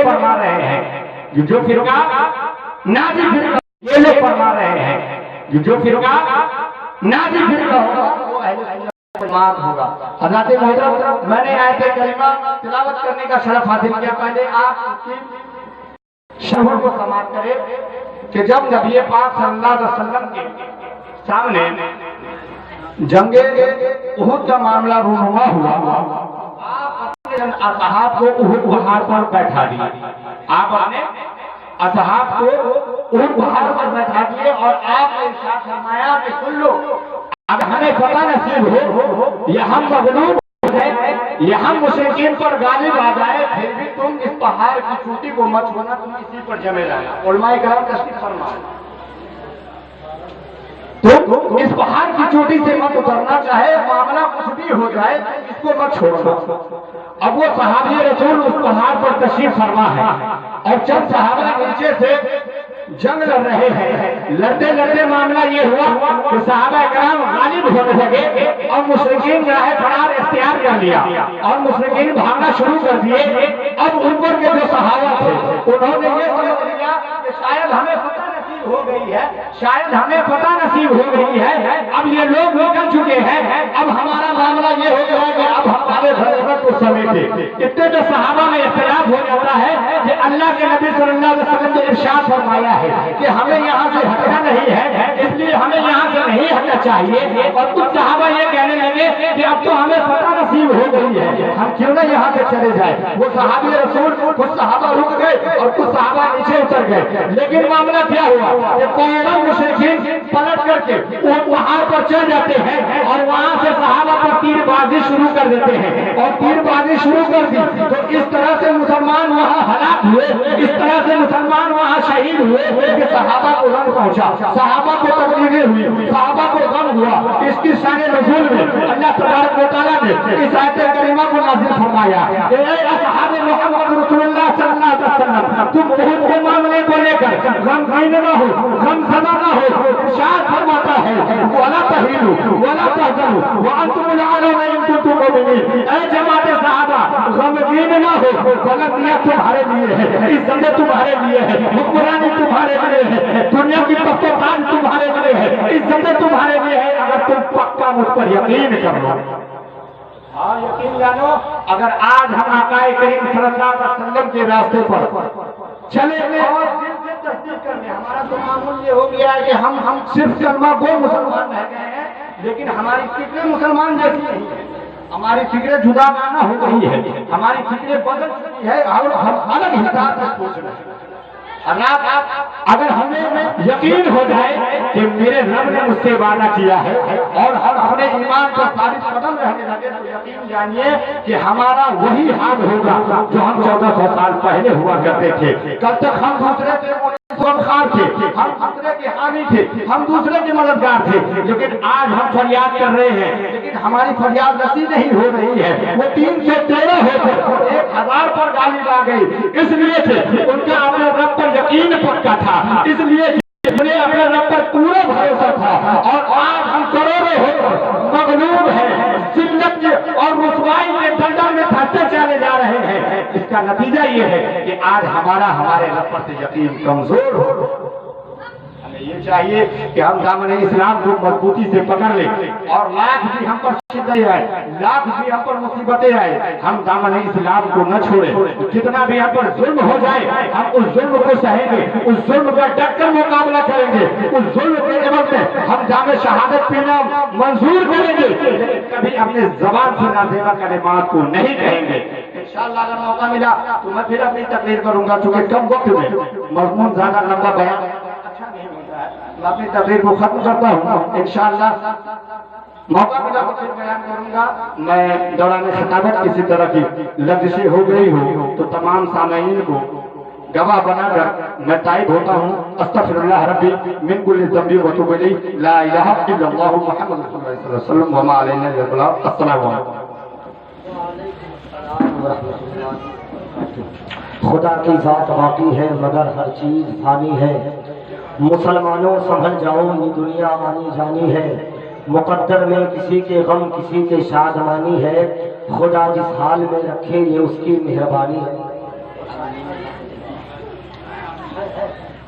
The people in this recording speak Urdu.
فرما رہے ہیں جو فرقہ ناجی فرقہ، یہ لوگ فرما رہے ہیں جو فرقہ ناجی فرقہ ہوگا وہ اہل سنت والجماعت ہوگا۔ حضرات محترم، میں نے آیت کریمہ تلاوت کرنے کا شرف حاصل کیا، پہلے آپ اس کی شرح کو سماعت کریں کہ جب نبی پاک صلی اللہ علیہ وسلم کے سامنے جنگ احد کا معاملہ رونما ہوا، آپ اپنے اصحاب کو احد پہاڑ پر بیٹھا دیے، آپ اپنے اصحاب کو احد پہاڑ پر بیٹھا دیے اور آپ نے ارشاد فرمایا کہ سن لو، اگر ہمیں فتح نصیب ہو یا ہم مغلوب ہو جائے یا ہم مشرکین پر غالب آ جائے، پھر بھی تم اس پہاڑ کی چوٹی کو مت چھوڑنا، تم اسی پر جمے رہنا۔ علماء کرام تشریف فرمائیں، تم اس پہاڑ کی چوٹی سے مت اترنا، چاہے معاملہ کچھ بھی ہو جائے اس کو مت چھوڑنا۔ اب وہ صحابی رسول اس پہاڑ پر تشریف فرما ہے اور چند صحابہ نیچے سے جنگ لڑ رہے ہیں، لڑتے لڑتے معاملہ یہ ہوا کہ صحابہ کرام غالب ہونے لگے اور مشرکین راہ فرار اختیار کر لیا اور مشرکین بھاگنا شروع کر دیے۔ اب اوپر کے جو صحابہ تھے انہوں نے یہ سمجھ لیا کہ شاید ہمیں فتح نصیب ہو گئی ہے، شاید ہمیں فتح نصیب ہو گئی ہے، اب یہ لوگ نکل چکے ہیں، اب ہمارا معاملہ یہ ہو گیا کہ اب ہمارے ضرورت کو سمیٹے۔ اتنے تو صحابہ میں اختلاف ہو جاتا ہے کہ اللہ کے نبی صلی اللہ علیہ وسلم نے ارشاد فرمایا ہے کہ ہمیں یہاں سے ہٹنا نہیں ہے، اس لیے ہمیں یہاں سے نہیں ہٹنا چاہیے، اور کچھ صحابہ یہ کہنے لگے کہ اب تو ہمیں فتح نصیب ہو گئی ہے، ہم کیوں نہ یہاں سے چلے جائیں۔ وہ صحابی رسول کچھ صحابہ رک گئے اور کچھ صحابہ نیچے اتر گئے، لیکن معاملہ کیا ہوا کہ فوراً مشرکین پلٹ کر کے وہ پہاڑ پر چڑھ جاتے ہیں اور وہاں سے صحابہ پر تیر بازی شروع کر دیتے ہیں، اور تیر بازی شروع کر دی تو اس طرح سے مسلمان وہاں ہلاک ہوئے، اس طرح سے مسلمان وہاں شہید ہوئے کہ صحابہ کو غم پہنچا، صحابہ کو تکلیفیں ہوئی، صحابہ کو غم ہوا۔ اس کی شان نزول میں اللہ تبارک و تعالیٰ نے اس آیت کریمہ کو نازل فرمایا کہ اے اصحاب محمد رسول اللہ صلی اللہ علیہ وسلم، تم احد کے معاملے کو لے کر غمگین نہ ہو، غم زدہ نہ ہو۔ ارشاد فرماتا ہے وَلَا تَهِنُوا وَلَا تَحْزَنُوا وَأَنْتُمُ الْأَعْلَوْنَ إِن كُنتُم مُّؤْمِنِينَ۔ اے جماعت صحابہ، غمگین نہ ہو، بلندیاں تمہارے لیے ہے، عزتیں تمہارے لیے ہے، حکمرانی تمہارے لیے ہے، دنیا کی پختوان تمہارے لیے ہے، عزتیں تمہارے لیے ہے، اگر تم پکا مجھ پر یقین کر لو۔ ہاں یقین جانو، اگر آج ہم آقا کریم صلی اللہ علیہ وسلم کے راستے پر چلے اور دل سے تصدیق کرنے، ہمارا تو معمول یہ ہو گیا ہے کہ ہم صرف کلمہ گو مسلمان رہ گئے ہیں، لیکن ہماری فکریں مسلمان جیسی نہیں ہے، ہماری فکریں جدا مانا ہو گئی ہے، ہماری فکریں بدل چکی ہے اور ہم الگ حساب سے سوچ رہے ہیں۔ اگر ہمیں یقین ہو جائے کہ میرے رب نے مجھ سے وعدہ کیا ہے اور ہم اپنے ایمان پر ثابت قدم رہنے لگے تو یقین جانیے کہ ہمارا وہی حال ہوگا جو ہم 1400 سال پہلے ہوا کرتے تھے۔ کل تک ہم دوسرے کے خار تھے، ہم دوسرے کے حامی تھے، ہم دوسرے کے مددگار تھے، لیکن آج ہم فریاد کر رہے ہیں لیکن ہماری فریاد رسی نہیں ہو رہی ہے۔ وہ 313 ہو کر 1000 پر غالب آ گئی، اس لیے سے ان کا اپنے رب پر یقین پکا تھا، اس لیے انہیں اپنے رب پر پورا بھروسہ تھا، اور آج ہم کروڑوں ہو کر مغلوب ہیں، ذلت اور رسوائی کے دلدل میں پھنستے چلے جا رہے ہیں۔ اس کا نتیجہ یہ ہے کہ آج ہمارے رب پر سے یقین کمزور ہو۔ ہمیں یہ چاہیے کہ ہم دامن اسلام کو مضبوطی سے پکڑ لیں، اور لاکھ بھی ہم پر شدت آئے، لاکھ بھی ہم پر مصیبتیں آئے، ہم دامن اسلام کو نہ چھوڑیں۔ کتنا بھی ہم پر ظلم ہو جائے ہم اس ظلم کو سہیں گے، اس ظلم کا ڈٹ کر مقابلہ کریں گے، اس ظلم کے عوض میں ہم جام شہادت پینا منظور کریں گے، لیکن کبھی اپنے زبان سے نازیبا کلمات کو نہیں کہیں گے۔ انشاءاللہ اگر موقع ملا تو میں پھر اپنی تقریر کروں گا، چونکہ کم وقت میں مضمون زیادہ لمبا بیان اچھا نہیں ہوتا ہے، میں اپنی تقریر کو ختم کرتا ہوں۔ انشاءاللہ موقع ملا تو پھر بیان کروں گا۔ میں دوران خطابت کسی طرح کی لغزشیں ہو گئی ہو تو تمام سامعین کو گواہ بنا کر میں تائب ہوتا ہوں۔ استغفر اللہ ربی من کل ذنب واتوب الیہ، لا الہ الا اللہ محمد رسول اللہ صلی اللہ علیہ وسلم وما علینا الا البلاغ۔ السلام علیکم۔ خدا کی ذات باقی ہے مگر ہر چیز فانی ہے، مسلمانوں سنبھل جاؤ یہ دنیا آنی جانی ہے، مقدر میں کسی کے غم کسی کے شادمانی ہے، خدا جس حال میں رکھے یہ اس کی مہربانی ہے۔